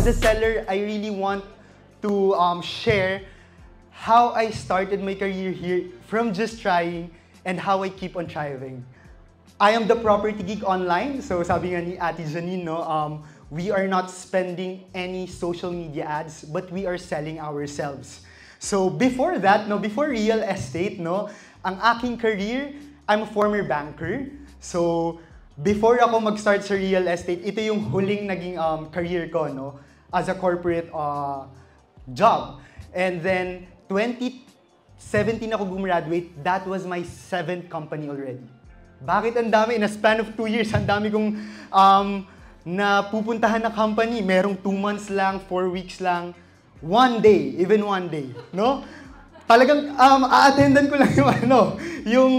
as a seller, I really want to share how I started my career here from just trying and how I keep on thriving. I am the property geek online. So sabi nga ni Ate Janine, no, we are not spending any social media ads, but we are selling ourselves. So before that, no, before real estate, no, ang aking career, I'm a former banker. So before ako mag-start sa real estate, ito yung huling naging career ko, no, as a corporate job. And then 2017 ako gumraduate, that was my 7th company already. Bakit ang dami? In a span of 2 years, ang dami kong napupuntahan na company. Merong 2 months lang, 4 weeks lang, 1 day, even 1 day, no? Talagang a-attendan ko lang yung yung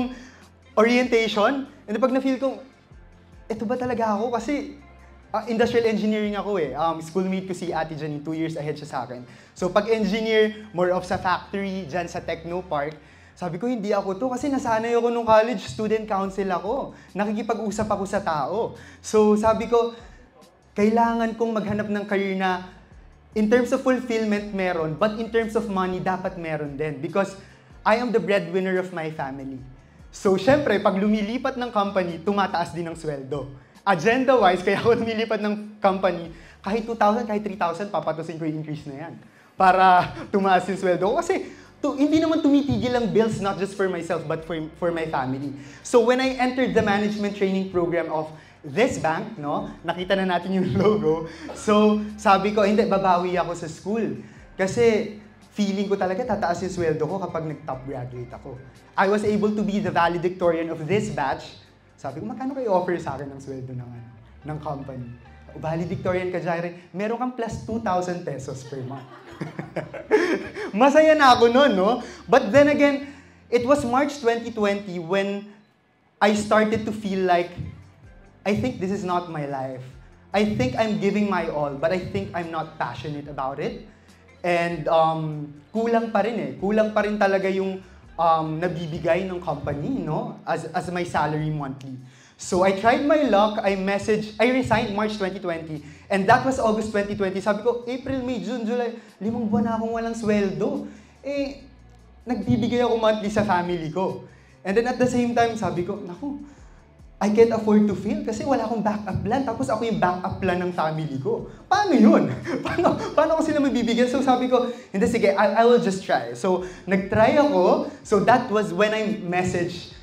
orientation. And pag na-feel kong, ito ba talaga ako? Kasi industrial engineering ako eh. Schoolmate ko si Ate Janine, 2 years ahead siya sa akin. So pag engineer, more of sa factory, dyan sa Techno Park, sabi ko, hindi ako to kasi nasanay ako nung college, student council ako. Nakikipag-usap ako sa tao. So sabi ko, kailangan kong maghanap ng career na in terms of fulfillment meron, but in terms of money, dapat meron din. Because I am the breadwinner of my family. So syempre, pag lumilipat ng company, tumataas din ang sweldo. Agenda-wise, kaya ako lumilipat ng company, kahit 2,000, kahit 3,000, papatusin ko yung increase na yan. Para tumaas yung sweldo ko. Kasi hindi naman tumitigil ang bills, not just for myself, but for my family. So when I entered the management training program of this bank, no, nakita na natin yung logo. So sabi ko, hindi, babawi ako sa school. Kasi feeling ko talaga tataas yung sweldo ko kapag nag-top graduate ako. I was able to be the valedictorian of this batch. Sabi ko, magkano kayo offer sa akin ng sweldo ng company? Valedictorian ka, Jaire, meron kang plus 2,000 pesos per month. Masaya na ako noon, no? But then again, it was March 2020 when I started to feel like, I think this is not my life. I think I'm giving my all, but I think I'm not passionate about it. And kulang pa rin eh. Kulang pa rin talaga yung nabibigay ng company, no? As my salary monthly. So I tried my luck, I resigned March 2020, and that was August 2020. Sabi ko, April, May, June, July, 5 buwan na akong walang sweldo. Eh, nagbibigay ako monthly sa family ko. And then at the same time, sabi ko, naku, I can't afford to fail kasi wala akong backup plan. Tapos ako yung backup plan ng family ko. Paano yun? Paano ko sila mabibigyan? So sabi ko, hindi, sige, I will just try. So nag-try ako. So that was when I messaged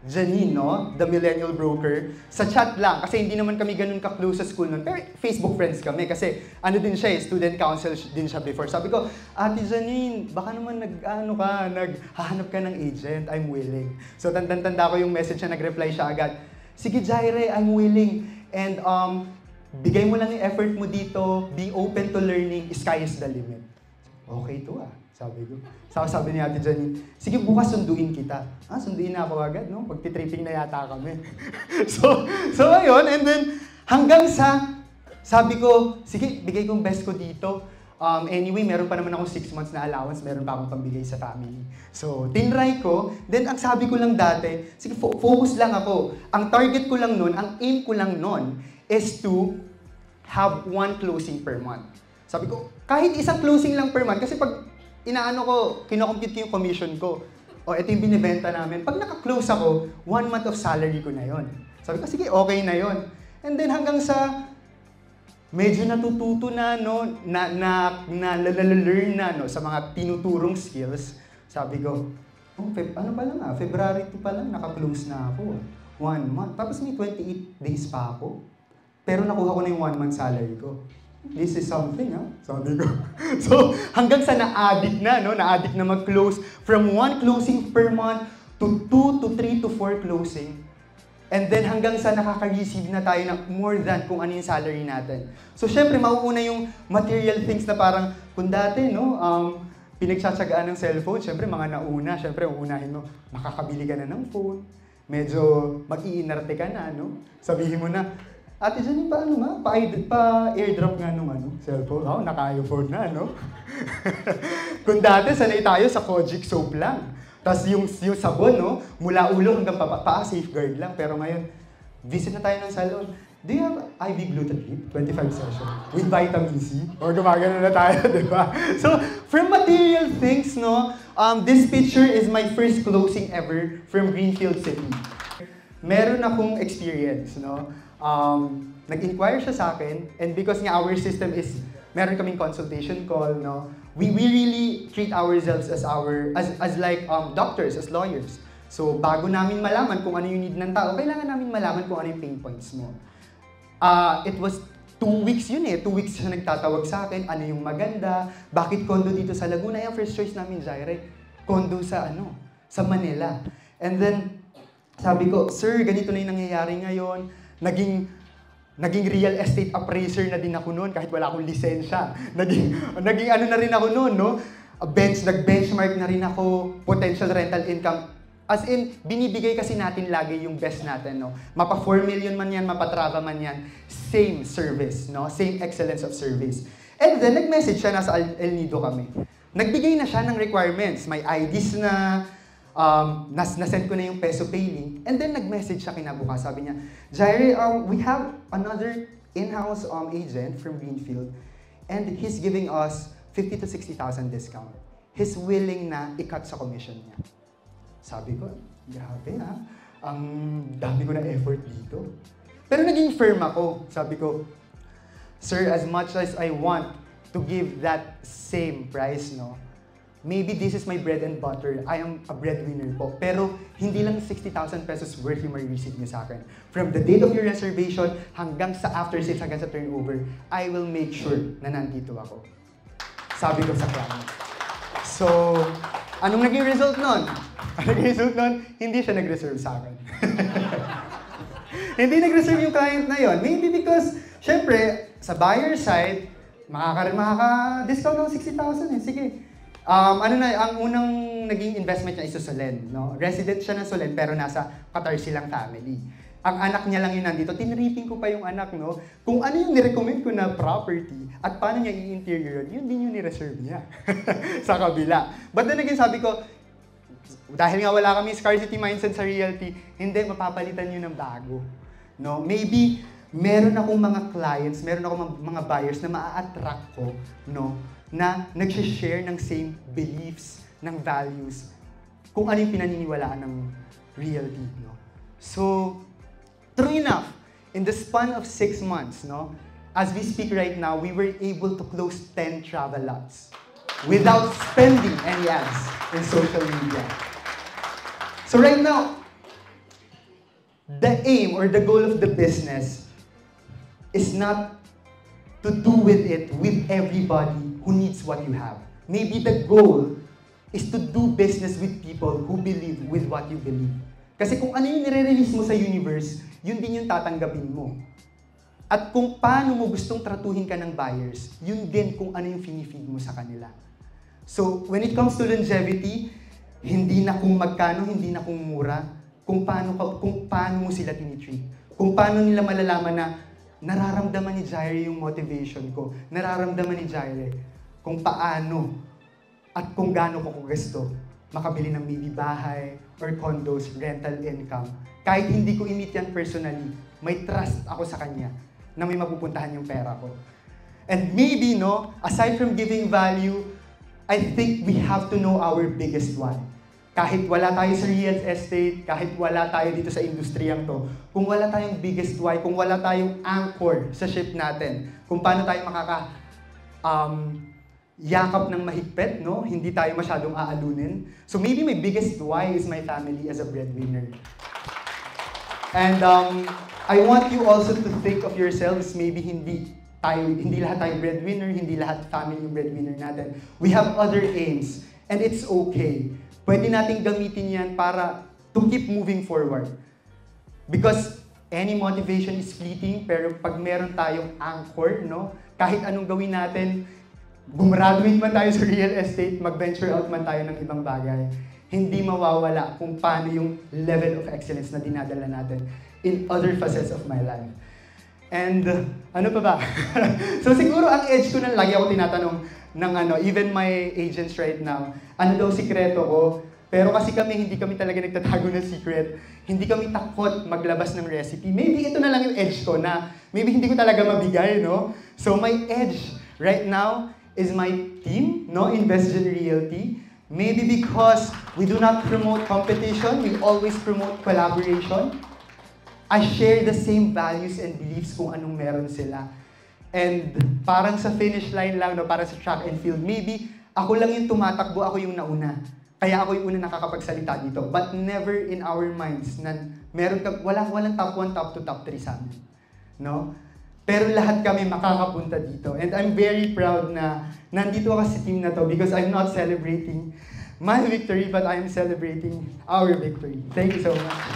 Janine, no? The millennial broker, sa chat lang. Kasi hindi naman kami ganun ka-close sa school nun. Pero Facebook friends kami kasi ano din siya eh, student council din siya before. Sabi ko, Ate Janine, baka naman naghahanap ka ng agent, I'm willing. So tanda ko yung message na nag-reply siya agad. Sige Jaire, I'm willing. And bigay mo lang yung effort mo dito, be open to learning, sky is the limit. Okay to sabi ko. Sabi ni Ate Janine, sige bukas sunduin kita. Sunduin na ako agad, no? Magti-tripping na yata kami. so ayun, and then hanggang sa, sabi ko, sige, bigay kong best ko dito. Anyway, meron pa naman ako 6 months na allowance, meron pa akong pambigay sa family. So, tinry ko, then ang sabi ko lang dati, sige, focus lang ako. Ang target ko lang nun, ang aim ko lang nun, is to have 1 closing per month. Sabi ko, kahit isang closing lang per month, kasi pag inaano ko, kinocompute ko yung commission ko. O, ito yung binibenta namin. Pag naka-close ako, 1 month of salary ko na yon. Sabi ko, sige, okay na yon. And then hanggang sa medyo natututo na, no, na-learn na, no, sa mga tinuturong skills, sabi ko, ano pa lang February 2 pa lang, naka-close na ako. 1 month. Tapos may 28 days pa ako. Pero nakuha ko na yung 1 month salary ko. This is something, sabi ko. So, hanggang sa na-addict na, no? Na-addict na mag-close from 1 closing per month to 2 to 3 to 4 closing. And then hanggang sa nakaka-receive na tayo ng more than kung ano yung salary natin. So, syempre, mauuna yung material things na parang, kung dati, no, pinagtsatsagaan ng cellphone, syempre, mga nauna, syempre, uunahin mo, makakabili ka na ng phone, medyo mag-iinarte ka na, no? Sabihin mo na, Ate Janine, paano pa-airdrop nga nung cellphone? Naka-iPhone na, no? Kung dati, sanay tayo sa Kojic soap lang. Tapos yung sabon, no? Mula ulo hanggang paa, safeguard lang. Pero ngayon, visit na tayo ng salon. do you have IV Glutathione? 25 session with vitamin C? Or gumagano na tayo, di ba? So, from material things, no, this picture is my first closing ever from Greenfield City. Meron akong experience, no? Nag-inquire siya sa akin, and because nga our system is, meron kaming consultation call, no? We really treat ourselves as like doctors, as lawyers. So, bago namin malaman kung ano yung need ng tao, kailangan namin malaman kung ano yung pain points mo. It was 2 weeks yun eh. 2 weeks siya nagtatawag sa akin, ano yung maganda, bakit condo dito sa Laguna? Yung first choice namin, Jaire, condo sa sa Manila. And then, sabi ko, sir, ganito na yung nangyayari ngayon. Naging real estate appraiser na din ako noon kahit wala akong lisensya. Naging ano na rin ako noon, no? Nag-benchmark na rin ako, potential rental income. As in, binibigay kasi natin lagi yung best natin, no? Mapa 4 million man yan, mapa Trava man yan, same service, no? Same excellence of service. And then, nag-message siya, nasa El Nido kami. Nagbigay na siya ng requirements, may IDs na, nasend ko na yung peso pay link, and then nag-message siya kinabukas, sabi niya, Jaire, we have another in-house agent from Greenfield, and he's giving us 50 to 60,000 discount. He's willing na i-cut sa commission niya. Sabi ko, grabe ha, ang dami ko na effort dito. Pero naging firm ako. Sabi ko, sir, as much as I want to give that same price, no, maybe this is my bread and butter. I am a breadwinner po. Pero hindi lang 60,000 pesos worth yung ma-receive niyo sa akin. From the date of your reservation hanggang sa after sales, hanggang sa turnover, I will make sure na nandito ako. Sabi ko sa client. So, anong naging result nun? Ang naging result nun, hindi siya nag-reserve sa akin. Hindi nag-reserve yung client na yon. Maybe because, syempre, sa buyer side, makaka-discount ng 60,000 eh. Sige. Ang unang naging investment niya is sa Solen. No? Resident siya ng Solen, pero nasa Qatar silang family. Ang anak niya lang yun nandito. Tinrating ko pa yung anak, no? Kung ano yung nirecommend ko na property at paano niya i-interior yun din yung ni-reserve niya sa kabila. But then again, sabi ko, dahil nga wala kami scarcity mindset sa realty, hindi, mapapalitan yun ng bago. No? Maybe, meron akong mga clients, meron akong mga buyers na maa-attract ko, no? Na nag-share ng same beliefs, ng values, kung ano yung pinaniniwalaan ng realty. No? So, true enough, in the span of 6 months, no, as we speak right now, we were able to close 10 travel lots without spending any ads in social media. So right now, the aim or the goal of the business is not to do with it with everybody who needs what you have. Maybe the goal is to do business with people who believe with what you believe. Kasi kung ano yung nire-release mo sa universe, yun din yung tatanggapin mo. At kung paano mo gustong tratuhin ka ng buyers, yun din kung ano yung finifeed mo sa kanila. So, when it comes to longevity, hindi na kung magkano, hindi na kung mura, kung paano mo sila tinitreat. Kung paano nila malalaman na nararamdaman ni Jaire yung motivation ko, nararamdaman ni Jaire kung paano at kung gaano ko gusto makabili ng maybe bahay or condos, rental income. Kahit hindi ko i-meet yan personally, may trust ako sa kanya na may mapupuntahan yung pera ko. And maybe, no, aside from giving value, I think we have to know our biggest why. Kahit wala tayo sa real estate, kahit wala tayo dito sa industriyang to, kung wala tayong biggest why, kung wala tayong anchor sa ship natin, kung paano tayo yakap ng mahigpit, no? Hindi tayo masyadong aalunin. So maybe my biggest why is my family as a breadwinner. And I want you also to think of yourselves, maybe hindi lahat tayo breadwinner, hindi lahat family yung breadwinner natin. We have other aims, and it's okay. Pwede nating gamitin yan para to keep moving forward. Because any motivation is fleeting, pero pag meron tayong anchor, no? Kahit anong gawin natin, gumraduate man tayo sa real estate, mag-venture out man tayo ng ibang bagay, hindi mawawala kung paano yung level of excellence na dinadala natin in other facets of my life. And ano pa ba? So siguro ang edge ko na lagi ako tinatanong ng even my agents right now, ano daw sikreto ko? Pero kasi hindi kami talaga nagtatago ng secret. Hindi kami takot maglabas ng recipe. Maybe ito na lang yung edge ko na maybe hindi ko talaga mabigay, no? So my edge right now is my team, no, in Best Gen Realty. Maybe because we do not promote competition, we always promote collaboration. I share the same values and beliefs kung anong meron sila. And parang sa finish line lang, no, parang sa track and field, maybe ako lang yung tumatakbo, ako yung nauna. Kaya ako yung una nakakapagsalita dito. But never in our minds na walang top 1, top 2, top 3 sa amin. No? Pero lahat kami makakapunta dito. And I'm very proud na nandito ako sa team na to because I'm not celebrating my victory, but I'm celebrating our victory. Thank you so much.